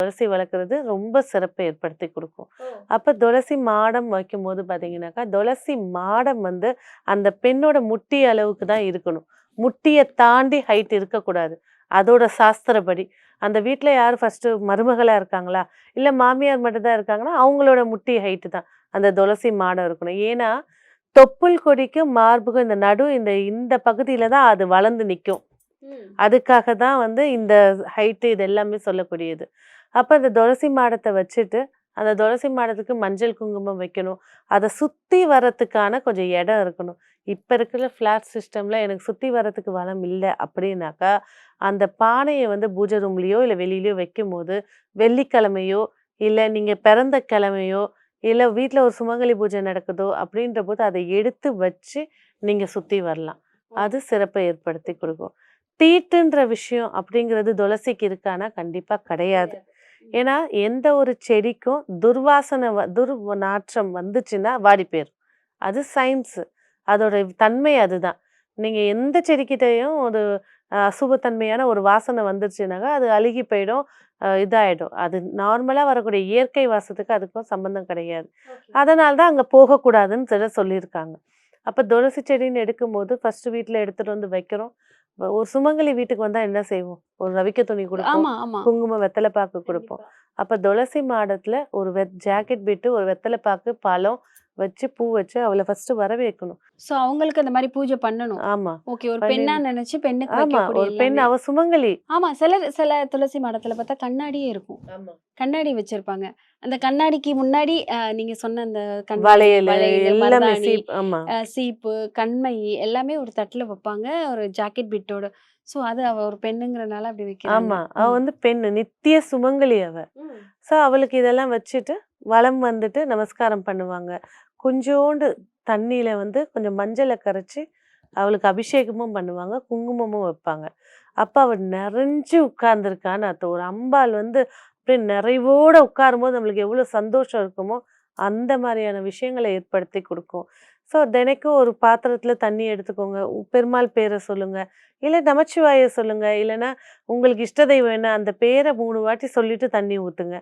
துளசி வளர்க்குறது ரொம்ப சிறப்பை ஏற்படுத்தி குடுக்கும். ஓ! அப்ப துளசி மாடம் வைக்கும்போது பார்த்தீங்கன்னாக்கா, துளசி மாடம் வந்து அந்த பெண்ணோட முட்டி அளவுக்கு தான் இருக்கணும். முட்டிய தாண்டி ஹைட் இருக்கக்கூடாது. அதோட சாஸ்திரப்படி. அந்த வீட்ல யாரு ஃபர்ஸ்ட்டு மருமகளா இருக்காங்களா? இல்ல மாமியார் மட்டும் தான் இருக்காங்கன்னா, அவங்களோட முட்டி ஹைட்டு தான் அந்த துளசி மாடம் இருக்கணும். ஏன்னா, தொப்புள் கொடிக்கு மார்புக்கும் இந்த இந்த இந்த பகுதியில தான் அது வளர்ந்து நிக்கும். ம். அதுக்காக தான் வந்து இந்த ஹைட்டு இது எல்லாமே சொல்லக்கூடியது. அப்ப அந்த துளசி மாடத்த வச்சுட்டு, அந்த துளசி மாடத்துக்கு மஞ்சள், குங்குமம் வைக்கணும். அத சுத்தி வரதுக்கான கொஞ்சம் இடம் இருக்கணும். இப்ப இருக்கிற ஃப்ளாட் சிஸ்டம்ல எனக்கு சுத்தி வரதுக்கு வளம் இல்ல அப்படின்னாக்கா, அந்த பானைய வந்து பூஜை ரூம்லயோ, இல்ல வெளியிலயோ வைக்கும்போது, வெள்ளிக்கிழமையோ, இல்ல நீங்க பிறந்த கிழமையோ, இல்ல வீட்ல ஒரு சுமங்கலி பூஜை நடக்குதோ அப்படின்றபோது அத எடுத்து வச்சு நீங்க சுத்தி வரலாம். அது சிறப்பை ஏற்படுத்தி குடுக்கும். தீட்டுன்ற விஷயம் அப்படிங்கிறது துளசிக்கு இருக்கான்னா, கண்டிப்பா கிடையாது. கிடையாது. ஏன்னா, எந்த ஒரு செடிக்கும் துர்வாசனை நாற்றம் வந்துச்சுன்னா வாடி போயிரும். அது சயின்ஸு. அதோட தன்மை அதுதான். நீங்க எந்த செடிக்கிட்டயும் ஒரு அசுபத்தன்மையான ஒரு வாசனை வந்துருச்சுனாக்கா, அது அழுகி போயிடும். இதாயிடும். அது நார்மலா வரக்கூடிய இயற்கை வாசத்துக்கு அதுக்கும் சம்மந்தம் கிடையாது. ஓகே. அதனால தான் அங்க போகக்கூடாதுன்னு சொல்லியிருக்காங்க. அப்ப துளசி செடின்னு எடுக்கும்போது, ஃபர்ஸ்ட்டு வீட்ல எடுத்துட்டு வந்து வைக்கிறோம். ஒரு சுமங்கலி வீட்டுக்கு வந்தா என்ன செய்வோம்? ஒரு ரவிக்கை துணி குடுப்போம். ஆமா, ஆமா. குங்குமம், வெத்தல பாக்கு குடுப்போம். கண்டிப்பா. அப்ப துளசி மாடத்துல ஒரு ஜாக்கெட் பிட்டு, ஒரு வெத்தல பாக்கு, பழம் வச்சு, பூ வச்சு அவள ஃபர்ஸ்ட்டு வரவேற்கணும். சோ அவங்களுக்கு அந்த மாரி பூஜை பண்ணணும். ஆமா. ஓகே. ஒரு பெண்ணா பண்ணின் நெனச்சு பெண்ணுக்கு ஆமா. வைக்கக்கூடிய ஒரு பெண் எல்லாமே. அவ சுமங்கலி. ஆமா. சில துளசி மாடத்துல பார்த்தா கண்ணாடியே இருக்கும். ஆமா. கண்ணாடி வச்சிருப்பாங்க. அந்த கண்ணாடிக்கு முன்னாடி நீங்க சொன்ன அந்த கண்மணி, வளையலு வளையலு, எல்லாமே மருதாணி, ஆமா. சீப்பு, கண்மை எல்லாமே ஒரு தட்டுல வப்பாங்க. ஒரு ஜாக்கெட் பிட்டோட. சோ அது அவ ஒரு பெண்ணுங்கிறனால அப்படி வைக்கிறாங்க. ஆமா. அவ ம். வந்து பெண்ணு. நித்திய சுமங்கலி அவ. ம். ஸோ, அவளுக்கு இதெல்லாம் வச்சுட்டு, வலம் வந்துட்டு நமஸ்காரம் பண்ணுவாங்க. கொஞ்சோண்டு தண்ணீல வந்து கொஞ்சம் மஞ்சள கரைச்சு, அவளுக்கு அபிஷேகமும் பண்ணுவாங்க. குங்குமமும் வைப்பாங்க. அப்ப அவ நெறஞ்சு உட்கார்ந்துருக்கான்னு அர்த்தம். ஒரு அம்பாள் வந்து அப்படியே நிறைவோட உட்காரும்போது நம்மளுக்கு எவ்வளோ சந்தோஷம் இருக்குமோ, அந்த மாரியான விஷயங்கள ஏற்படுத்தி குடுக்கும். ஸோ, தினைக்கும் ஒரு பாத்திரத்துல தண்ணி எடுத்துக்கோங்க. பெருமாள் பேர சொல்லுங்க. இல்ல நமச்சிவாய சொல்லுங்க. இல்லன்னா உங்களுக்கு இஷ்ட தெய்வம் என்ன, அந்த பேர 3 வாட்டி சொல்லிட்டு தண்ணி ஊத்துங்க.